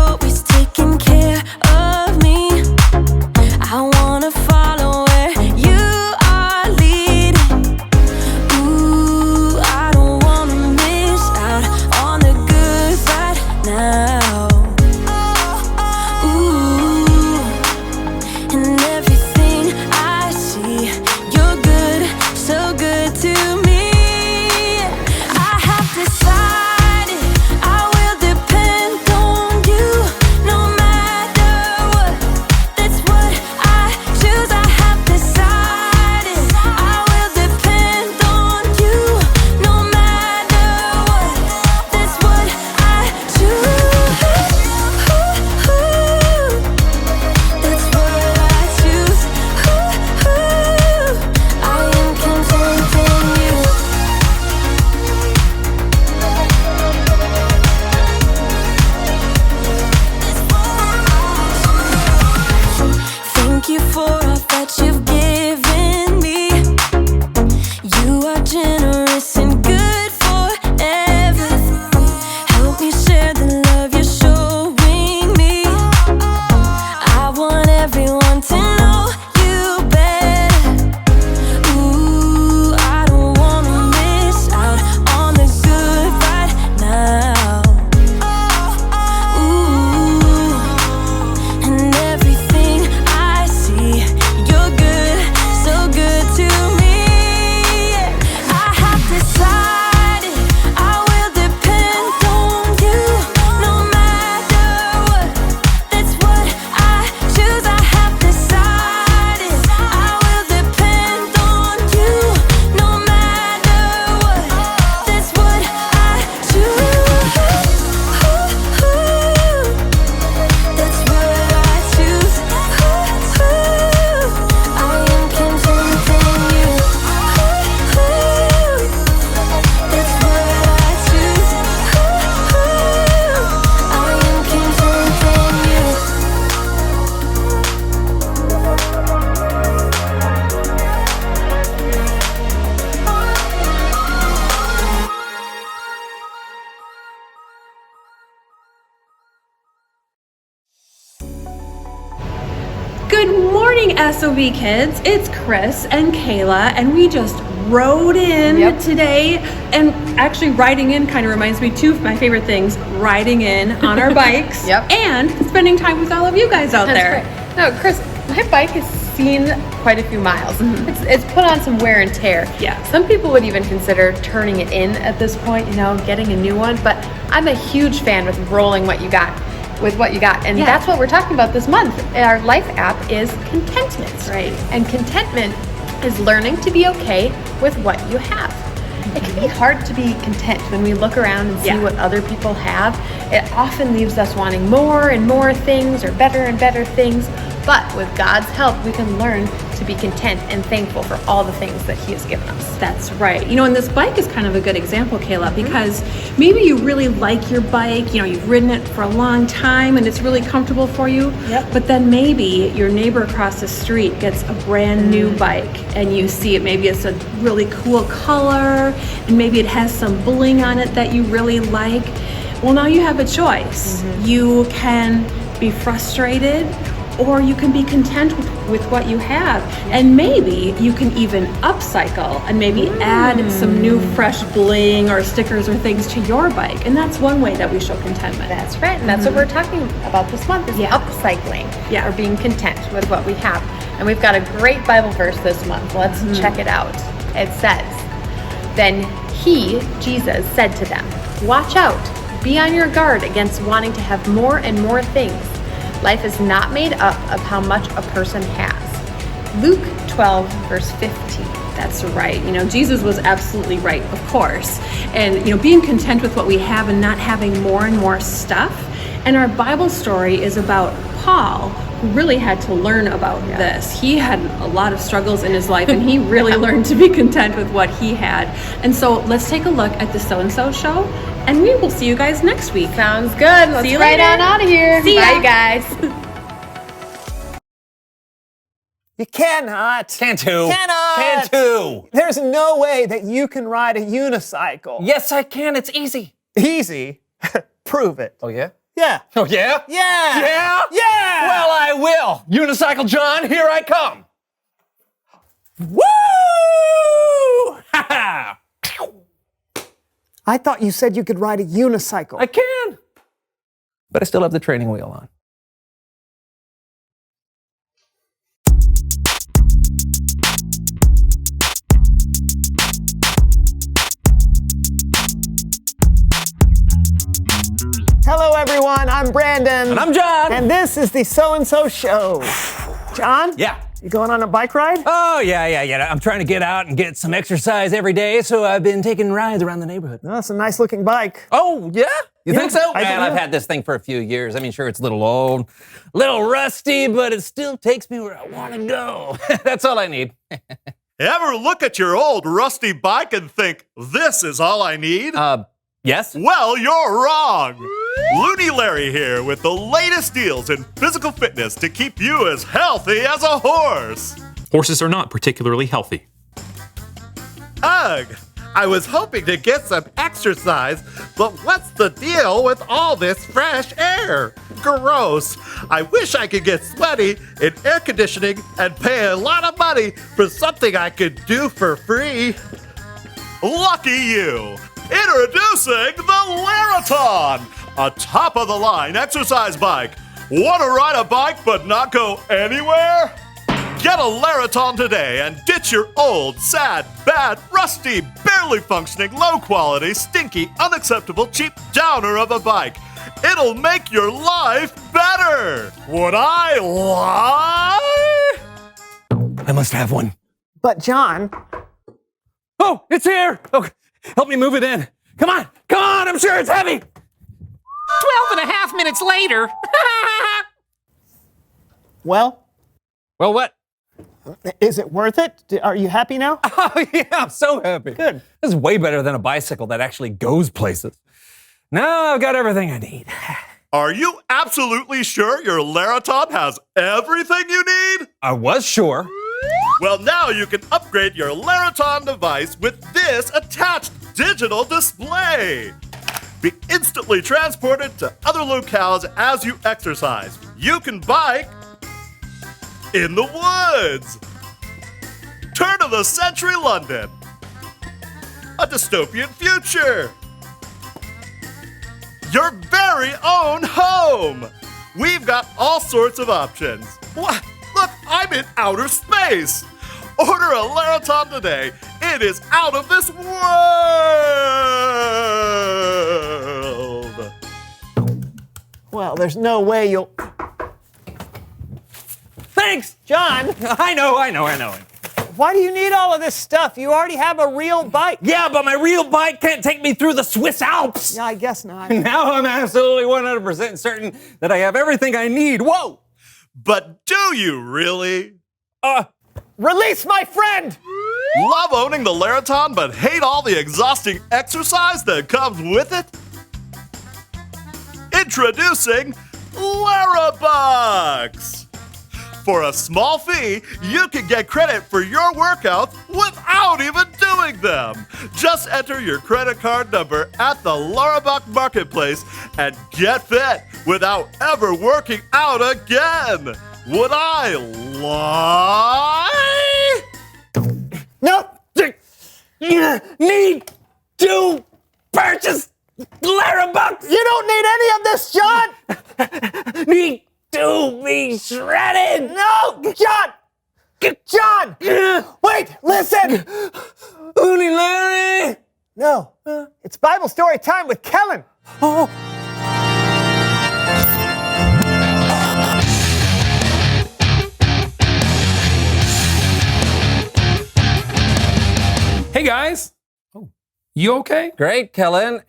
always taking care of me. I wanna follow where you are leading. Ooh, I don't wanna miss out on the good right now. Ooh, and everything I see, you're good, so good to me. I have decided I will depend on you no matter what. That's what I choose. I have decided I will depend on you no matter what. That's what I choose. That's what I choose. I am content in you. Thank you for all that you've given me. You are generous and good forever. Help me share the love you're showing me. I want everyone to know you better. Ooh, I don't wanna miss out on the good right now. Ooh, and everything I see, you're good, so good to me. I have decided I will depend on you no matter what. That's what I choose. I have decided I will depend on you no matter what. That's what I choose. That's what I choose. I am content in you. That's what I choose. I am content in you. Good morning, SOV kids. It's Chris and Kayla, and we just rode in today. And actually, riding in kind of reminds me two of my favorite things: riding in on our bikes, and spending time with all of you guys out there. Right. No, Chris, my bike has seen quite a few miles. It's put on some wear and tear. Yeah. Some people would even consider turning it in at this point, getting a new one. But I'm a huge fan with rolling what you got. And that's what we're talking about this month. Our life app is Contentment. Right. And contentment is learning to be okay with what you have. It can be hard to be content when we look around and see what other people have. It often leaves us wanting more and more things or better and better things. But with God's help, we can learn to be content and thankful for all the things that He has given us. That's right. And this bike is kind of a good example, Kayla, because maybe you really like your bike, you've ridden it for a long time and it's really comfortable for you. But then maybe your neighbor across the street gets a brand new bike and you see it, maybe it's a really cool color and maybe it has some bling on it that you really like. Well, now you have a choice. You can be frustrated, or you can be content with what you have. And maybe you can even upcycle and maybe add some new fresh bling or stickers or things to your bike. And that's one way that we show contentment. That's right. And that's what we're talking about this month is upcycling or being content with what we have. And we've got a great Bible verse this month. Let's check it out. It says, "Then He, Jesus, said to them, 'Watch out, be on your guard against wanting to have more and more things. Life is not made up of how much a person has.'" Luke 12, verse 15. That's right. Jesus was absolutely right, of course. And, being content with what we have and not having more and more stuff. And our Bible story is about Paul, who really had to learn about this. He had a lot of struggles in his life, and he really learned to be content with what he had. And so let's take a look at the So-and-So Show, and we will see you guys next week. Sounds good. Let's you ride later. on out of here. See ya. Bye, guys. You cannot. Can too. Cannot. Can too. There's no way that you can ride a unicycle. Yes, I can. It's easy. Easy? Prove it. Oh, yeah? Yeah. Oh, yeah? Yeah. Yeah? Yeah. Well, I will. Unicycle John, here I come. Woo! Ha ha! I thought you said you could ride a unicycle. I can. But I still have the training wheel on. Hello, everyone. I'm Brandon. And I'm John. And this is the So-and-So Show. John? Yeah. You going on a bike ride? Oh, yeah. I'm trying to get out and get some exercise every day, so I've been taking rides around the neighborhood. Oh, that's a nice-looking bike. Oh, yeah? You think so? I do. Man, I've had this thing for a few years. I mean, sure, it's a little old, a little rusty, but it still takes me where I want to go. That's all I need. Ever look at your old rusty bike and think, this is all I need? Yes? Well, you're wrong. Looney Larry here with the latest deals in physical fitness to keep you as healthy as a horse. Horses are not particularly healthy. Ugh, I was hoping to get some exercise, but what's the deal with all this fresh air? Gross. I wish I could get sweaty in air conditioning and pay a lot of money for something I could do for free. Lucky you. Introducing the Laraton, a top-of-the-line exercise bike. Want to ride a bike but not go anywhere? Get a Laraton today and ditch your old, sad, bad, rusty, barely functioning, low-quality, stinky, unacceptable, cheap downer of a bike. It'll make your life better. Would I lie? I must have one. But, John, Oh, it's here. Oh, help me move it in. Come on, I'm sure it's heavy. 12 and a half minutes later. well, Well, what? is it worth it? Are you happy now? Oh, yeah, I'm so happy. Good. This is way better than a bicycle that actually goes places. Now I've got everything I need. Are you absolutely sure your Laraton has everything you need? I was sure. Well, now you can upgrade your Laraton device with this attached digital display. Be instantly transported to other locales as you exercise. You can bike in the woods. Turn of the century London. A dystopian future. Your very own home. We've got all sorts of options. What? Look, I'm in outer space. Order a Laraton today. It is out of this world. Well, there's no way you'll... Thanks. John, I know. why do you need all of this stuff? You already have a real bike. Yeah, but my real bike can't take me through the Swiss Alps. Yeah, I guess not. Now I'm absolutely 100% certain that I have everything I need. Whoa. But do you really? Release my friend! Love owning the Laraton but hate all the exhausting exercise that comes with it? Introducing Larabucks! For a small fee, you can get credit for your workouts without even doing them. Just enter your credit card number at the Larabuck Marketplace and get fit without ever working out again. Would I lie? Nope. You need to purchase Larabucks. You don't need any of this, John! Need to be shredded. No! John! John! Wait, listen! Looney Larry. No, it's Bible story time with Kellen. Oh. Hey guys. You okay? Great, Kellen.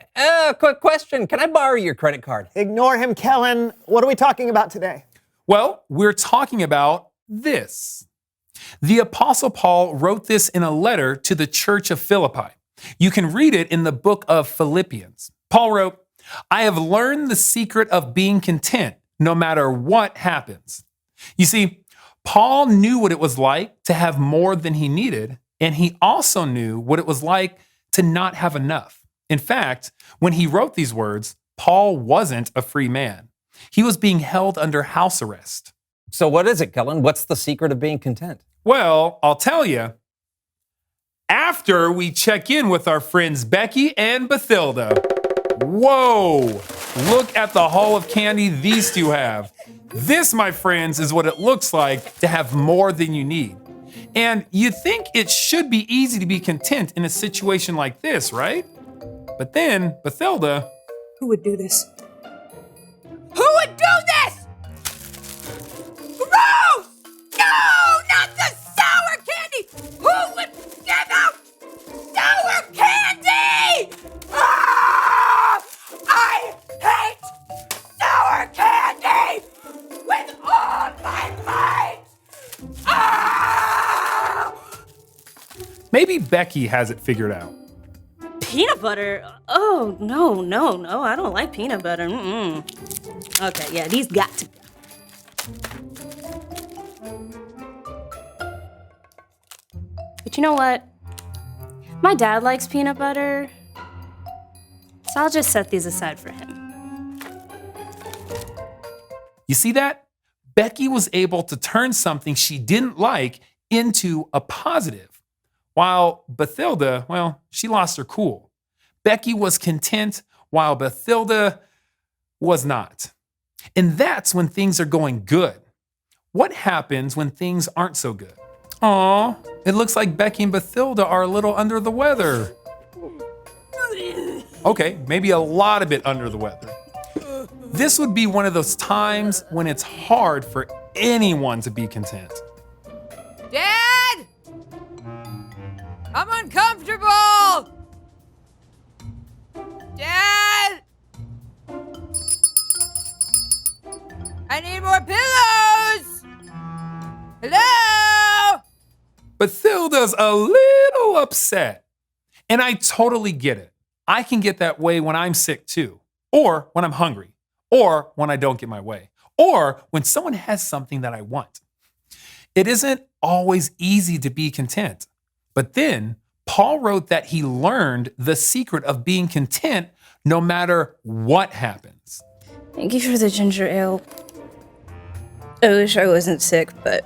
Quick question. Can I borrow your credit card? Ignore him, Kellen. What are we talking about today? Well, we're talking about this. The Apostle Paul wrote this in a letter to the church of Philippi. You can read it in the book of Philippians. Paul wrote, I have learned the secret of being content no matter what happens. You see, Paul knew what it was like to have more than he needed, and he also knew what it was like to not have enough. In fact, when he wrote these words, Paul wasn't a free man. He was being held under house arrest. So what is it, Kellen? What's the secret of being content? Well, I'll tell you. After we check in with our friends Becky and Bathilda. Whoa! Look at the haul of candy these two have. This, my friends, is what it looks like to have more than you need. And you think it should be easy to be content in a situation like this, right? But then, Bathilda... Who would do this? Who would do this? Gross! No, not the sour candy! Who would give out sour candy? Ah! I hate sour candy with all my might! Ah! Maybe Becky has it figured out. Peanut butter? Oh, no. I don't like peanut butter. Okay, yeah, these got to go. But you know what? My dad likes peanut butter, so I'll just set these aside for him. You see that? Becky was able to turn something she didn't like into a positive. While Bathilda, well, she lost her cool. Becky was content while Bathilda was not. And that's when things are going good. What happens when things aren't so good? Aw, it looks like Becky and Bathilda are a little under the weather. Okay, maybe a lot of it under the weather. This would be one of those times when it's hard for anyone to be content. Dad! I'm uncomfortable! Dad! I need more pillows! Hello? Bathilda's a little upset. And I totally get it. I can get that way when I'm sick too, or when I'm hungry, or when I don't get my way, or when someone has something that I want. It isn't always easy to be content. But then Paul wrote that he learned the secret of being content no matter what happens. Thank you for the ginger ale. I wish I wasn't sick, but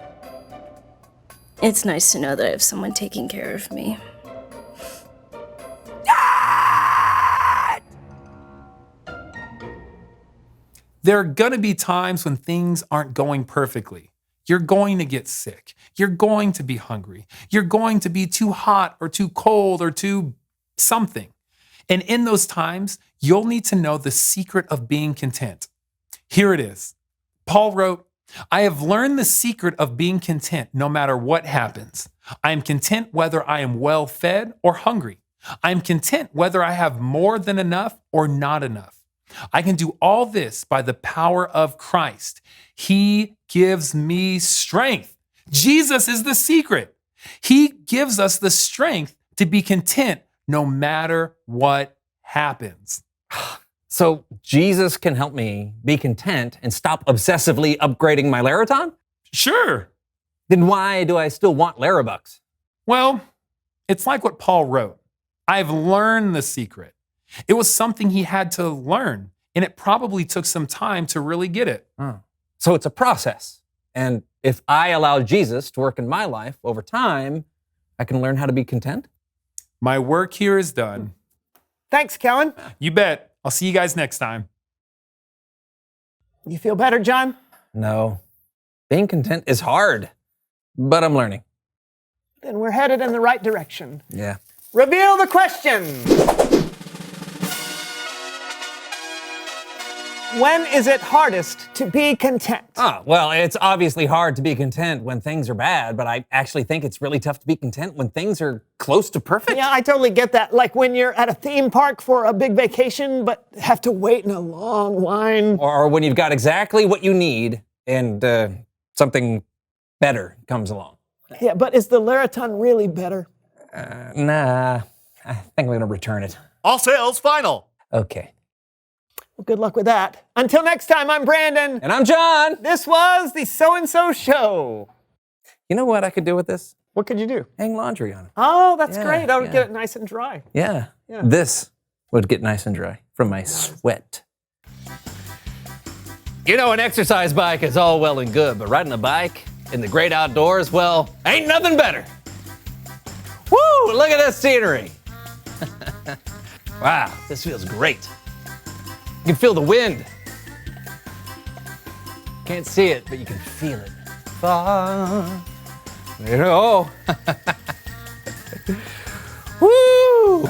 it's nice to know that I have someone taking care of me. There are going to be times when things aren't going perfectly. You're going to get sick. You're going to be hungry. You're going to be too hot or too cold or too something. And in those times, you'll need to know the secret of being content. Here it is. Paul wrote, I have learned the secret of being content no matter what happens. I am content whether I am well fed or hungry. I am content whether I have more than enough or not enough. I can do all this by the power of Christ. He gives me strength. Jesus is the secret. He gives us the strength to be content no matter what happens. So Jesus can help me be content and stop obsessively upgrading my Laraton? Sure. Then why do I still want Larabucks? Well, it's like what Paul wrote. I've learned the secret. It was something he had to learn, and it probably took some time to really get it. So it's a process. And if I allow Jesus to work in my life over time, I can learn how to be content? My work here is done. Thanks, Kellen. You bet. I'll see you guys next time. You feel better, John? No. Being content is hard, but I'm learning. Then we're headed in the right direction. Yeah. Reveal the question. When is it hardest to be content? Well, it's obviously hard to be content when things are bad, but I actually think it's really tough to be content when things are close to perfect. Yeah, I totally get that. Like when you're at a theme park for a big vacation, but have to wait in a long line. Or when you've got exactly what you need and something better comes along. Yeah, but is the Laraton really better? Nah, I think I'm going to return it. All sales final. Okay. Well, good luck with that. Until next time, I'm Brandon. And I'm John. This was the So-and-So Show. You know what I could do with this? What could you do? Hang laundry on it. Oh, that's great. I'll yeah. get it nice and dry. Yeah. This would get nice and dry from my sweat. You know, an exercise bike is all well and good, but riding a bike in the great outdoors, well, ain't nothing better. Woo, look at this scenery. Wow, this feels great. You can feel the wind. Can't see it, but you can feel it. Far. You know. Woo!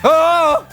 Oh!